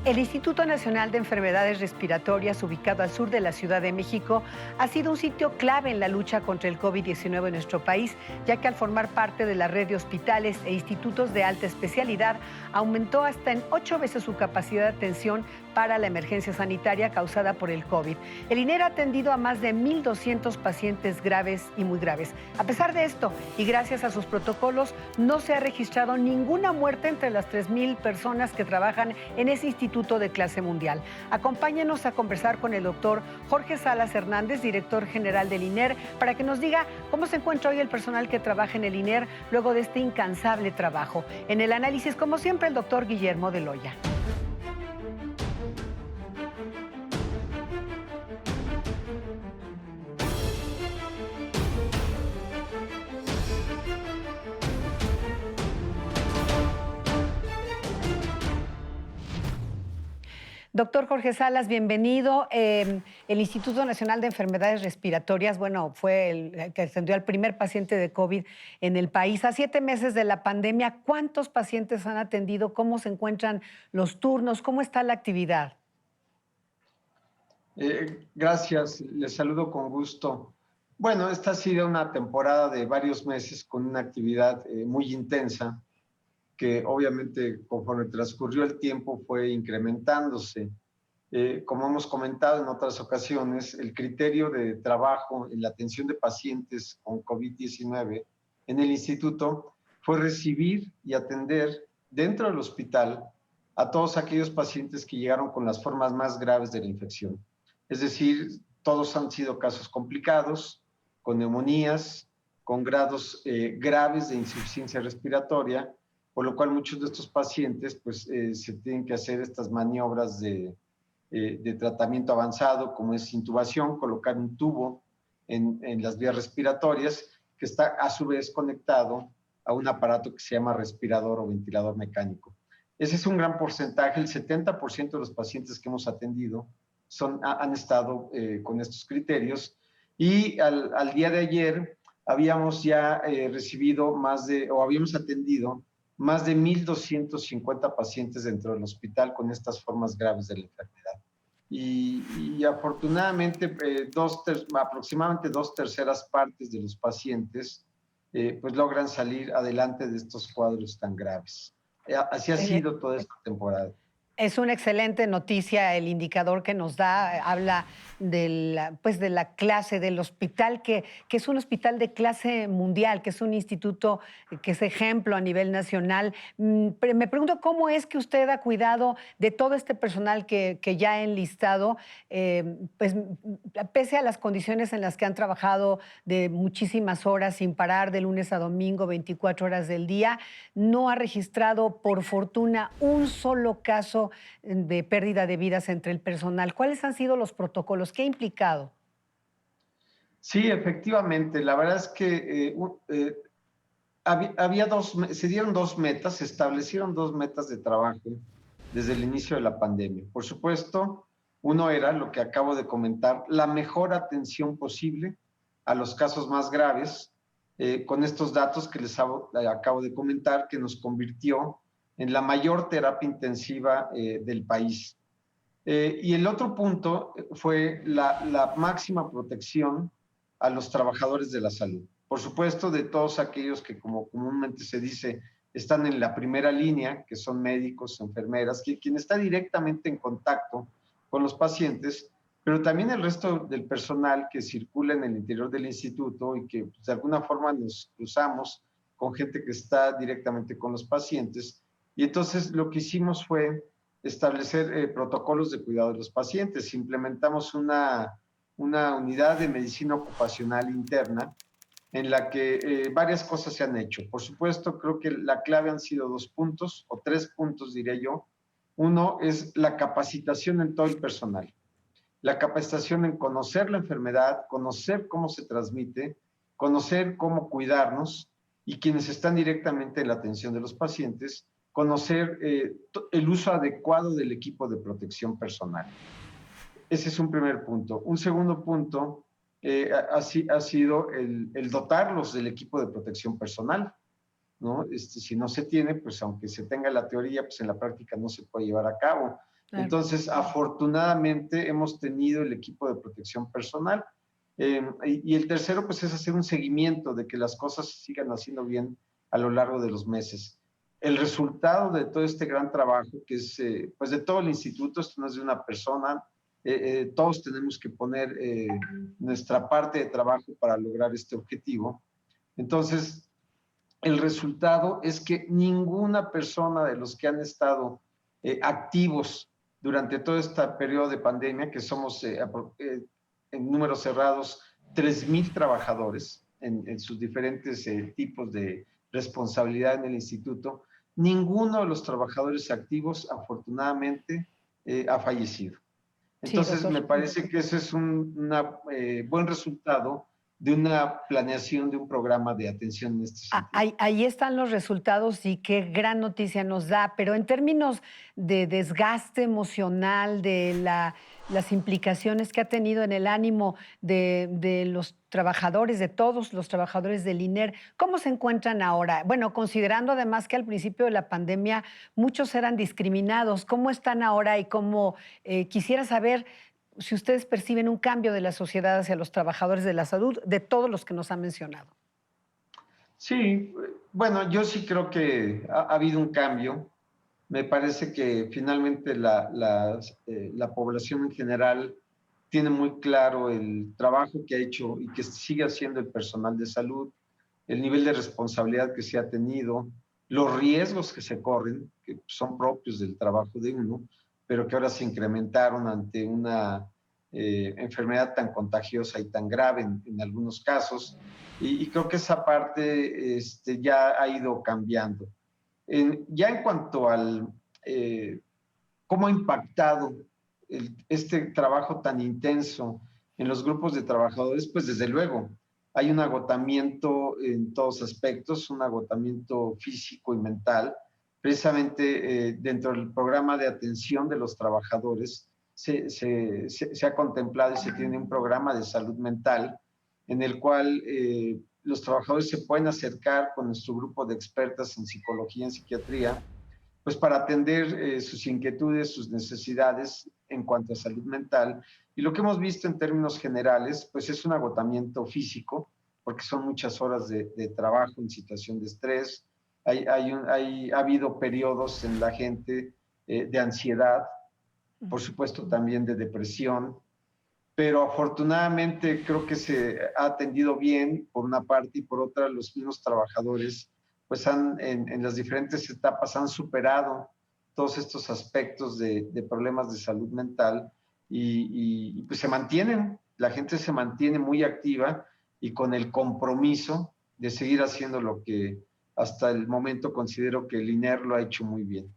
El Instituto Nacional de Enfermedades Respiratorias, ubicado al sur de la Ciudad de México, ha sido un sitio clave en la lucha contra el COVID-19 en nuestro país, ya que al formar parte de la red de hospitales e institutos de alta especialidad, aumentó hasta en 8 veces su capacidad de atención para la emergencia sanitaria causada por el COVID. El INER ha atendido a más de 1,200 pacientes graves y muy graves. A pesar de esto, y gracias a sus protocolos, no se ha registrado ninguna muerte entre las 3,000 personas que trabajan en ese instituto de clase mundial. Acompáñenos a conversar con el doctor Jorge Salas Hernández, director general del INER, para que nos diga cómo se encuentra hoy el personal que trabaja en el INER luego de este incansable trabajo. En el análisis, como siempre, el doctor Guillermo de Loya. Doctor Jorge Salas, bienvenido. El Instituto Nacional de Enfermedades Respiratorias, bueno, fue el que atendió al primer paciente de COVID en el país. A 7 meses de la pandemia, ¿cuántos pacientes han atendido? ¿Cómo se encuentran los turnos? ¿Cómo está la actividad? Gracias, les saludo con gusto. Bueno, esta ha sido una temporada de varios meses con una actividad muy intensa, que obviamente conforme transcurrió el tiempo fue incrementándose. Como hemos comentado en otras ocasiones, el criterio de trabajo en la atención de pacientes con COVID-19 en el instituto fue recibir y atender dentro del hospital a todos aquellos pacientes que llegaron con las formas más graves de la infección. Es decir, todos han sido casos complicados, con neumonías, con grados graves de insuficiencia respiratoria, por lo cual muchos de estos pacientes pues, se tienen que hacer estas maniobras de tratamiento avanzado, como es intubación, colocar un tubo en las vías respiratorias, que está a su vez conectado a un aparato que se llama respirador o ventilador mecánico. Ese es un gran porcentaje, el 70% de los pacientes que hemos atendido han estado con estos criterios, y al día de ayer habíamos ya recibido habíamos atendido más de 1,250 pacientes dentro del hospital con estas formas graves de la enfermedad. Y afortunadamente aproximadamente 2/3 partes de los pacientes pues logran salir adelante de estos cuadros tan graves. Así ha sido toda esta temporada. Es una excelente noticia el indicador que nos da, habla pues de la clase del hospital, que es un hospital de clase mundial, que es un instituto que es ejemplo a nivel nacional. Me pregunto cómo es que usted ha cuidado de todo este personal que ya ha enlistado, pues pese a las condiciones en las que han trabajado de muchísimas horas sin parar, de lunes a domingo, 24 horas del día, no ha registrado, por fortuna, un solo caso de pérdida de vidas entre el personal. ¿Cuáles han sido los protocolos? ¿Qué ha implicado? Sí, efectivamente. La verdad es que se dieron 2 metas, se establecieron 2 metas de trabajo desde el inicio de la pandemia. Por supuesto, uno era lo que acabo de comentar, la mejor atención posible a los casos más graves, con estos datos que les acabo de comentar, que nos convirtió en la mayor terapia intensiva del país. Y el otro punto fue la máxima protección a los trabajadores de la salud. Por supuesto, de todos aquellos que, como comúnmente se dice, están en la primera línea, que son médicos, enfermeras, quien está directamente en contacto con los pacientes, pero también el resto del personal que circula en el interior del instituto y que pues, de alguna forma nos cruzamos con gente que está directamente con los pacientes. Y entonces lo que hicimos fue establecer protocolos de cuidado de los pacientes. Implementamos una unidad de medicina ocupacional interna en la que varias cosas se han hecho. Por supuesto, creo que la clave han sido 2 puntos, o 3 puntos, diría yo. Uno es la capacitación en todo el personal. La capacitación en conocer la enfermedad, conocer cómo se transmite, conocer cómo cuidarnos, y quienes están directamente en la atención de los pacientes, conocer el uso adecuado del equipo de protección personal. Ese es un primer punto. Un segundo punto ha sido el dotarlos del equipo de protección personal, ¿no? Si no se tiene, pues aunque se tenga la teoría, pues en la práctica no se puede llevar a cabo. Claro. Entonces, afortunadamente, hemos tenido el equipo de protección personal. Y el tercero, pues, es hacer un seguimiento de que las cosas se sigan haciendo bien a lo largo de los meses. El resultado de todo este gran trabajo, que es, pues, de todo el instituto, esto no es de una persona, todos tenemos que poner nuestra parte de trabajo para lograr este objetivo. Entonces, el resultado es que ninguna persona de los que han estado activos durante todo este periodo de pandemia, que somos en números cerrados 3,000 trabajadores en sus diferentes tipos de responsabilidad en el instituto, ninguno de los trabajadores activos afortunadamente ha fallecido. Sí, Entonces, doctor. me parece que ese es un buen resultado de una planeación de un programa de atención en este sentido. Ahí están los resultados y qué gran noticia nos da, pero en términos de desgaste emocional, de las implicaciones que ha tenido en el ánimo de los trabajadores, de todos los trabajadores del INER, ¿cómo se encuentran ahora? Bueno, considerando además que al principio de la pandemia muchos eran discriminados, ¿cómo están ahora y cómo quisiera saber si ustedes perciben un cambio de la sociedad hacia los trabajadores de la salud, de todos los que nos han mencionado? Sí, bueno, yo sí creo que ha habido un cambio. Me parece que finalmente la población en general tiene muy claro el trabajo que ha hecho y que sigue haciendo el personal de salud, el nivel de responsabilidad que se ha tenido, los riesgos que se corren, que son propios del trabajo de uno, pero que ahora se incrementaron ante una enfermedad tan contagiosa y tan grave en algunos casos. Y creo que esa parte ya ha ido cambiando. Ya en cuanto al cómo ha impactado este trabajo tan intenso en los grupos de trabajadores, pues desde luego hay un agotamiento en todos aspectos, un agotamiento físico y mental. Precisamente dentro del programa de atención de los trabajadores se ha contemplado y se tiene un programa de salud mental en el cual los trabajadores se pueden acercar con nuestro grupo de expertas en psicología y en psiquiatría, pues para atender sus inquietudes, sus necesidades en cuanto a salud mental. Y lo que hemos visto en términos generales, pues es un agotamiento físico, porque son muchas horas de trabajo en situación de estrés. Ha habido periodos en la gente de ansiedad, por supuesto también de depresión, pero afortunadamente creo que se ha atendido bien por una parte y por otra los mismos trabajadores pues en las diferentes etapas han superado todos estos aspectos de problemas de salud mental y pues se mantienen, la gente se mantiene muy activa y con el compromiso de seguir haciendo lo que hasta el momento considero que el INER lo ha hecho muy bien.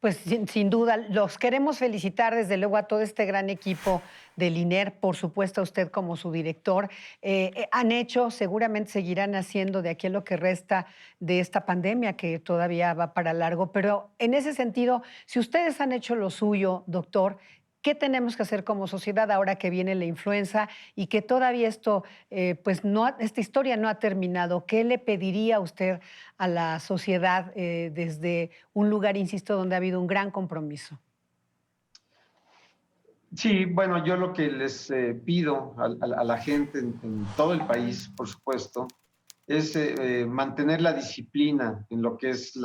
Pues sin duda, los queremos felicitar desde luego a todo este gran equipo del INER, por supuesto a usted como su director. Han hecho, seguramente seguirán haciendo de aquí a lo que resta de esta pandemia que todavía va para largo, pero en ese sentido, si ustedes han hecho lo suyo, doctor, ¿qué tenemos que hacer como sociedad ahora que viene la influenza y que todavía esto, pues no, esta historia no ha terminado? ¿Qué le pediría usted a la sociedad desde un lugar, insisto, donde ha habido un gran compromiso? Sí, bueno, yo lo que les pido a la gente en todo el país, por supuesto, es mantener la disciplina en lo que es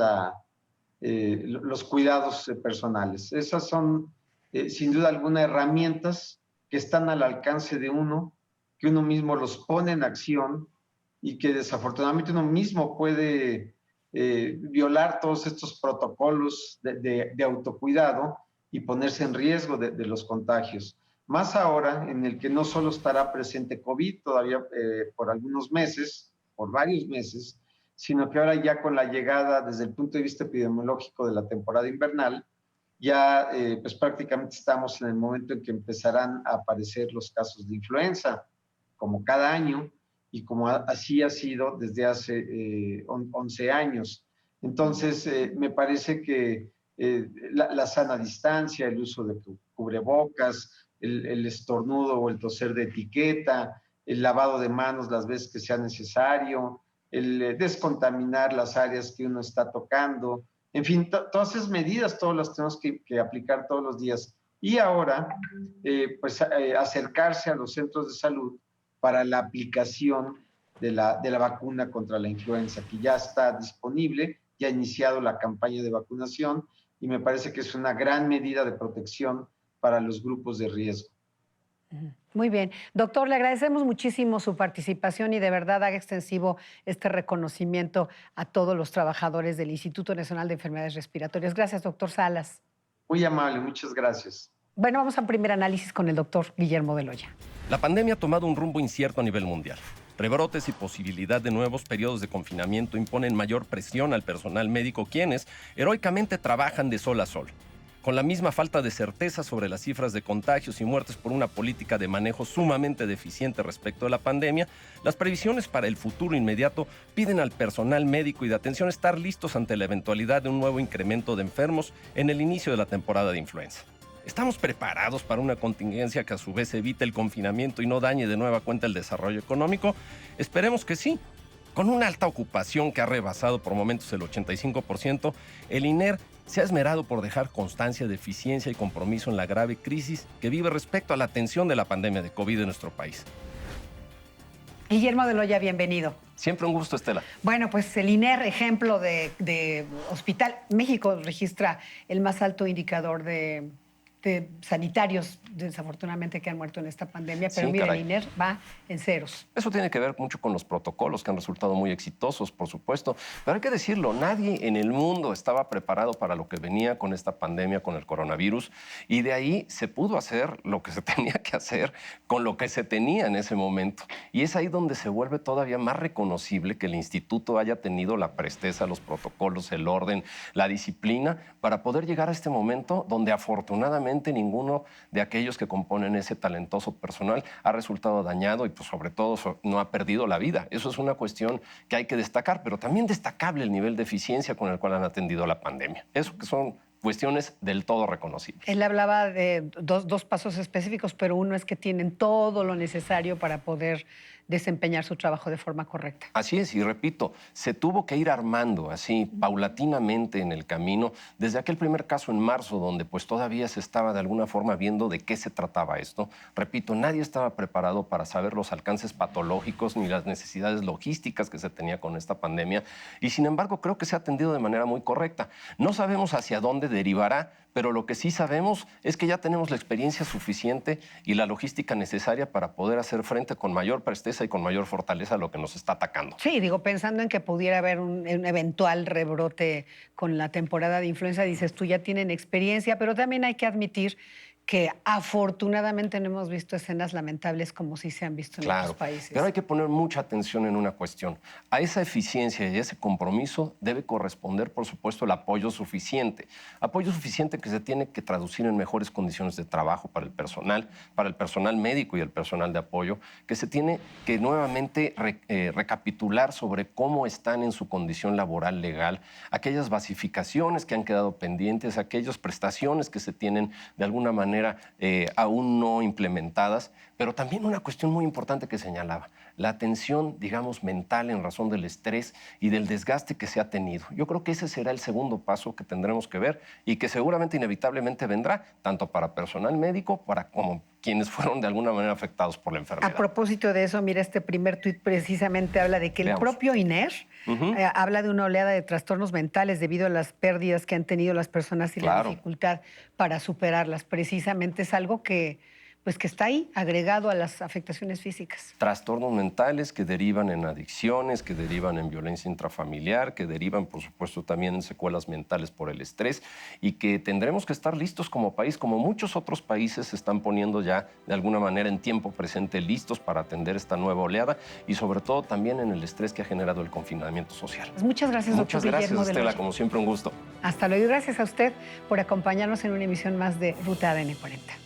los cuidados personales. Esas son, sin duda alguna, herramientas que están al alcance de uno, que uno mismo los pone en acción y que desafortunadamente uno mismo puede violar todos estos protocolos de autocuidado y ponerse en riesgo los contagios. Más ahora en el que no solo estará presente COVID todavía por algunos meses, por varios meses, sino que ahora ya con la llegada desde el punto de vista epidemiológico de la temporada invernal, ya pues prácticamente estamos en el momento en que empezarán a aparecer los casos de influenza, como cada año, y como así ha sido desde hace 11 años. Entonces, me parece que la sana distancia, el uso de cubrebocas, el estornudo o el toser de etiqueta, el lavado de manos las veces que sea necesario, el descontaminar las áreas que uno está tocando, En fin, todas esas medidas, todas las tenemos que aplicar todos los días. Y ahora, acercarse a los centros de salud para la aplicación de la vacuna contra la influenza, que ya está disponible, ya ha iniciado la campaña de vacunación y me parece que es una gran medida de protección para los grupos de riesgo. Muy bien. Doctor, le agradecemos muchísimo su participación y de verdad haga extensivo este reconocimiento a todos los trabajadores del Instituto Nacional de Enfermedades Respiratorias. Gracias, doctor Salas. Muy amable, muchas gracias. Bueno, vamos a un primer análisis con el doctor Guillermo de Loya. La pandemia ha tomado un rumbo incierto a nivel mundial. Rebrotes y posibilidad de nuevos periodos de confinamiento imponen mayor presión al personal médico, quienes heroicamente trabajan de sol a sol. Con la misma falta de certeza sobre las cifras de contagios y muertes por una política de manejo sumamente deficiente respecto a la pandemia, las previsiones para el futuro inmediato piden al personal médico y de atención estar listos ante la eventualidad de un nuevo incremento de enfermos en el inicio de la temporada de influenza. ¿Estamos preparados para una contingencia que a su vez evite el confinamiento y no dañe de nueva cuenta el desarrollo económico? Esperemos que sí. Con una alta ocupación que ha rebasado por momentos el 85%, el INER se ha esmerado por dejar constancia de eficiencia y compromiso en la grave crisis que vive respecto a la atención de la pandemia de COVID en nuestro país. Guillermo de Loya, bienvenido. Siempre un gusto, Estela. Bueno, pues el INER, ejemplo de hospital, México registra el más alto indicador de sanitarios, desafortunadamente, que han muerto en esta pandemia, pero Sí, mira, caray. el INER va en ceros. Eso tiene que ver mucho con los protocolos que han resultado muy exitosos, por supuesto. Pero hay que decirlo, nadie en el mundo estaba preparado para lo que venía con esta pandemia, con el coronavirus. Y de ahí se pudo hacer lo que se tenía que hacer con lo que se tenía en ese momento. Y es ahí donde se vuelve todavía más reconocible que el instituto haya tenido la presteza, los protocolos, el orden, la disciplina para poder llegar a este momento donde afortunadamente ninguno de aquellos que componen ese talentoso personal ha resultado dañado y pues sobre todo no ha perdido la vida. Eso es una cuestión que hay que destacar, pero también destacable el nivel de eficiencia con el cual han atendido la pandemia. Eso que son cuestiones del todo reconocibles. Él hablaba de dos pasos específicos, pero uno es que tienen todo lo necesario para poder desempeñar su trabajo de forma correcta. Así es, y repito, se tuvo que ir armando así paulatinamente en el camino desde aquel primer caso en marzo, donde pues todavía se estaba de alguna forma viendo de qué se trataba esto. Repito, nadie estaba preparado para saber los alcances patológicos ni las necesidades logísticas que se tenía con esta pandemia, y sin embargo creo que se ha atendido de manera muy correcta. No sabemos hacia dónde derivará, pero lo que sí sabemos es que ya tenemos la experiencia suficiente y la logística necesaria para poder hacer frente con mayor presteza y con mayor fortaleza a lo que nos está atacando. Sí, digo, pensando en que pudiera haber un eventual rebrote con la temporada de influenza, dices, tú ya tienen experiencia, pero también hay que admitir que afortunadamente no hemos visto escenas lamentables como sí se han visto en otros países. Pero hay que poner mucha atención en una cuestión. A esa eficiencia y a ese compromiso debe corresponder, por supuesto, el apoyo suficiente. Apoyo suficiente que se tiene que traducir en mejores condiciones de trabajo para el personal médico y el personal de apoyo, que se tiene que nuevamente recapitular sobre cómo están en su condición laboral legal, aquellas basificaciones que han quedado pendientes, aquellas prestaciones que se tienen de alguna manera aún no implementadas, pero también una cuestión muy importante que señalaba, la atención, digamos, mental en razón del estrés y del desgaste que se ha tenido. Yo creo que ese será el segundo paso que tendremos que ver y que seguramente inevitablemente vendrá, tanto para personal médico como quienes fueron de alguna manera afectados por la enfermedad. A propósito de eso, mira, este primer tuit precisamente habla de que el propio INER habla de una oleada de trastornos mentales debido a las pérdidas que han tenido las personas y la dificultad para superarlas. Precisamente es algo que está ahí, agregado a las afectaciones físicas. Trastornos mentales que derivan en adicciones, que derivan en violencia intrafamiliar, que derivan, por supuesto, también en secuelas mentales por el estrés y que tendremos que estar listos como país, como muchos otros países se están poniendo ya de alguna manera en tiempo presente listos para atender esta nueva oleada y sobre todo también en el estrés que ha generado el confinamiento social. Pues muchas gracias, doctor Guillermo de Loya. Muchas gracias, Estela, como siempre un gusto. Hasta luego y gracias a usted por acompañarnos en una emisión más de Ruta ADN 40.